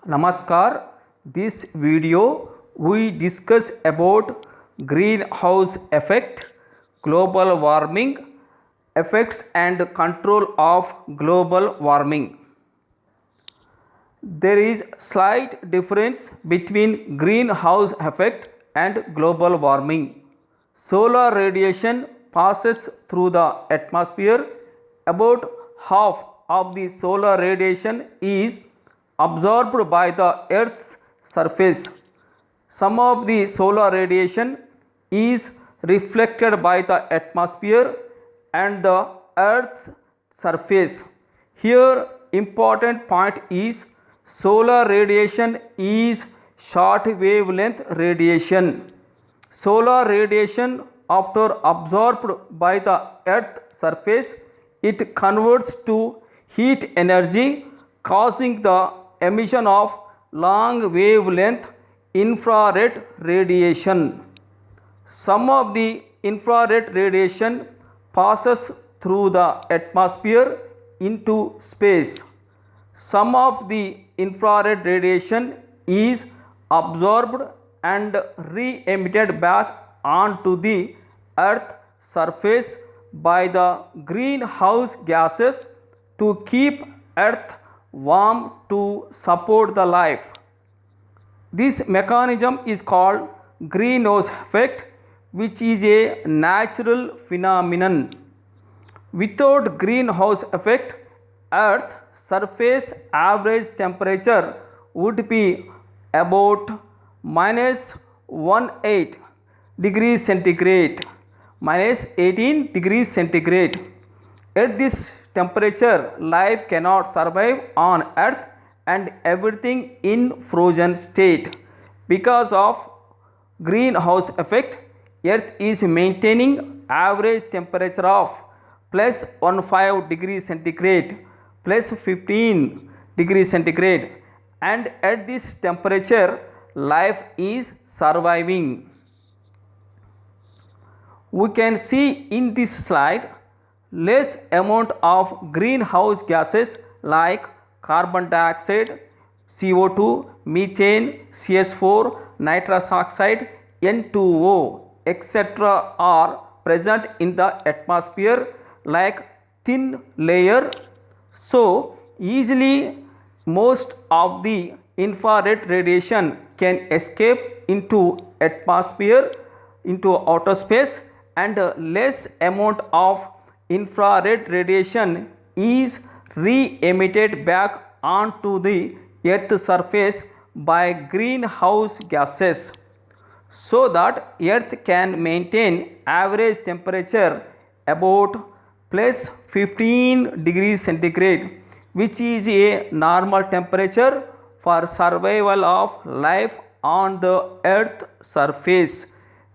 Namaskar. This video we discuss about greenhouse effect, global warming, effects and control of global warming. There is slight difference between greenhouse effect and global warming. Solar radiation passes through the atmosphere. About half of the solar radiation is absorbed by the earth's surface. Some of the solar radiation is reflected by the atmosphere and the earth's surface. Here important point is solar radiation is short wavelength radiation. Solar radiation after absorbed by the earth surface, it converts to heat energy, causing the emission of long wavelength infrared radiation. Some of the infrared radiation passes through the atmosphere into space. Some of the infrared radiation is absorbed and re-emitted back onto the earth surface by the greenhouse gases to keep earth warm to support the life. This mechanism is called greenhouse effect, which is a natural phenomenon. Without greenhouse effect, earth surface average temperature would be about minus 18 degrees centigrade, minus 18 degrees centigrade. At this temperature, life cannot survive on earth and everything in frozen state. Because of greenhouse effect, earth is maintaining average temperature of plus 15 degrees centigrade, plus 15 degrees centigrade, and at this temperature life is surviving. We can see in this slide less amount of greenhouse gases like carbon dioxide, CO2, methane, CS4, nitrous oxide, N2O, etc. are present in the atmosphere like thin layer. So easily most of the infrared radiation can escape into atmosphere, into outer space, and less amount of infrared radiation is re-emitted back onto the earth surface by greenhouse gases, so that earth can maintain average temperature about plus 15 degrees centigrade, which is a normal temperature for survival of life on the earth surface.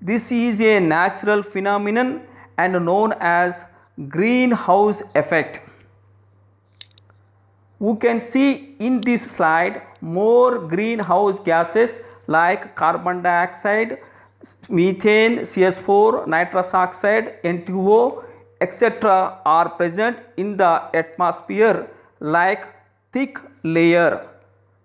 This is a natural phenomenon and known as greenhouse effect. We can see in this slide more greenhouse gases like carbon dioxide, methane, CS4, nitrous oxide, N2O, etc. are present in the atmosphere like thick layer.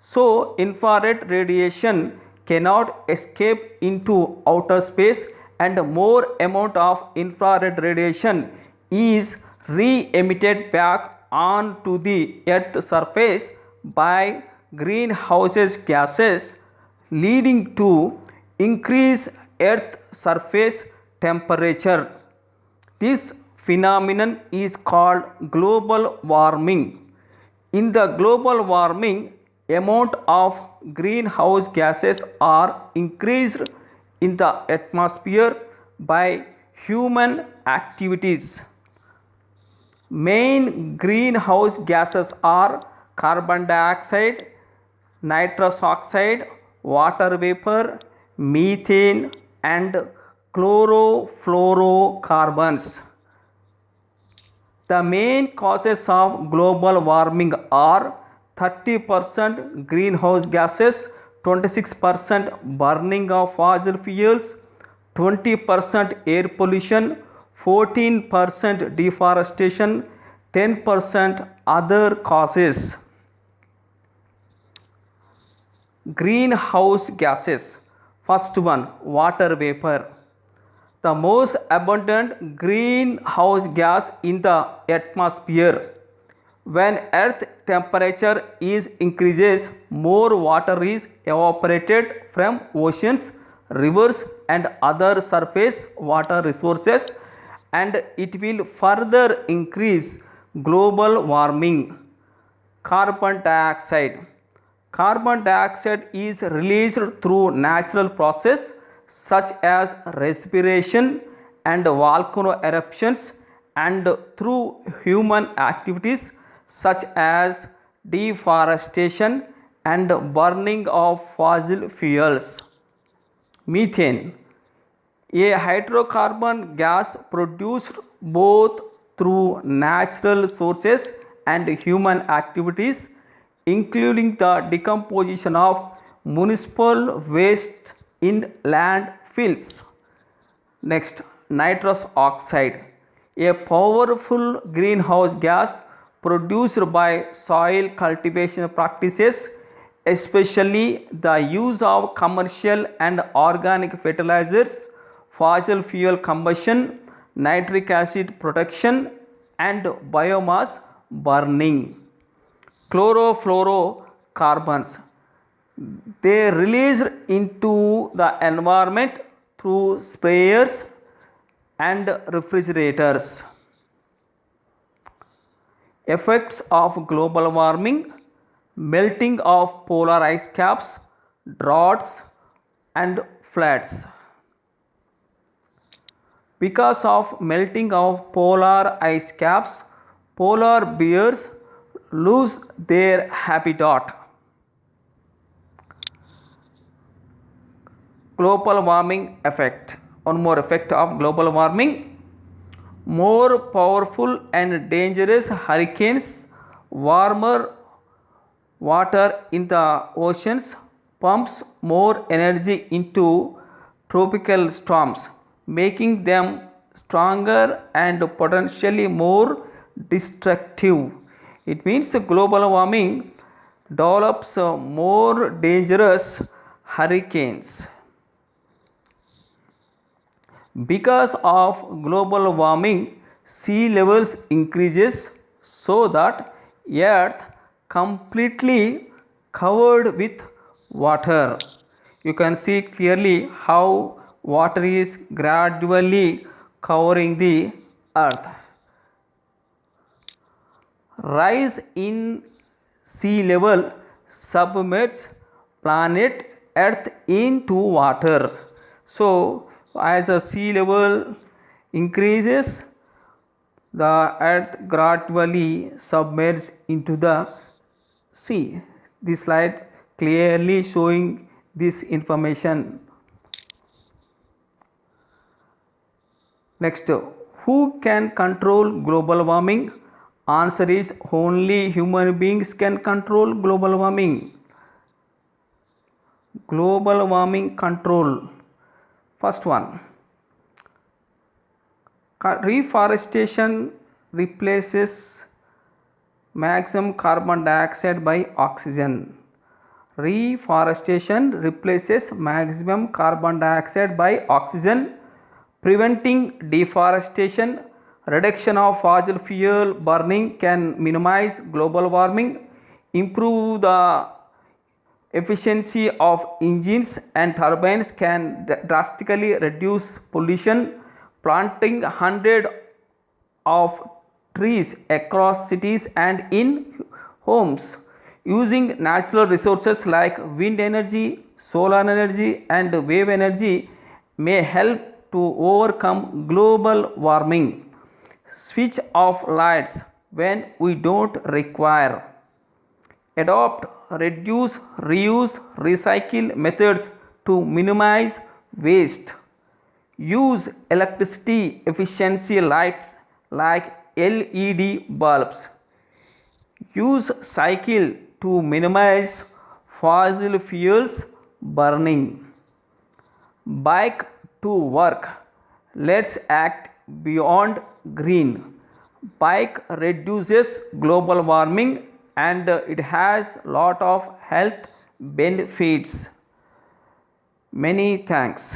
So infrared radiation cannot escape into outer space and more amount of infrared radiation is re-emitted back onto the earth surface by greenhouse gases, leading to increased earth surface temperature. This phenomenon is called global warming. In the global warming, amount of greenhouse gases are increased in the atmosphere by human activities. Main greenhouse gases are carbon dioxide, nitrous oxide, water vapor, methane, and chlorofluorocarbons. The main causes of global warming are 30% greenhouse gases, 26% burning of fossil fuels, 20% air pollution, 14% deforestation, 10% other causes. Greenhouse gases. First one, water vapor. The most abundant greenhouse gas in the atmosphere. When earth temperature is increases, more water is evaporated from oceans, rivers and other surface water resources, and it will further increase global warming. Carbon dioxide. Carbon dioxide is released through natural process such as respiration and volcano eruptions, and through human activities such as deforestation and burning of fossil fuels. Methane, a hydrocarbon gas produced both through natural sources and human activities, including the decomposition of municipal waste in landfills. Next, nitrous oxide, a powerful greenhouse gas produced by soil cultivation practices, especially the use of commercial and organic fertilizers, fossil fuel combustion, nitric acid production, and biomass burning. Chlorofluorocarbons, they released into the environment through sprayers and refrigerators. Effects of global warming: melting of polar ice caps, droughts and floods. Because of melting of polar ice caps, polar bears lose their habitat. Global warming effect. One more effect of global warming: more powerful and dangerous hurricanes, warmer water in the oceans pumps more energy into tropical storms, making them stronger and potentially more destructive. It means global warming develops more dangerous hurricanes. Because of global warming, sea levels increases so that earth completely covered with water. You can see clearly how water is gradually covering the earth. Rise in sea level submerges planet earth into water. So as the sea level increases, the earth gradually submerges into the sea. This slide clearly showing this information. Next, who can control global warming? Answer is only human beings can control global warming. Global warming control. First one, reforestation replaces maximum carbon dioxide by oxygen. Reforestation replaces maximum carbon dioxide by oxygen, preventing deforestation. Reduction of fossil fuel burning can minimize global warming, improve the efficiency of engines and turbines, can drastically reduce pollution. Planting hundreds of trees across cities and in homes, using natural resources like wind energy, solar energy and wave energy may help to overcome global warming. Switch off lights when we don't require. Adopt, reduce, reuse, recycle methods to minimize waste. Use electricity efficiency lights like LED bulbs. Use cycle to minimize fossil fuels burning. Bike to work. Let's act beyond green. Bike reduces global warming and it has lot of health benefits. Many thanks.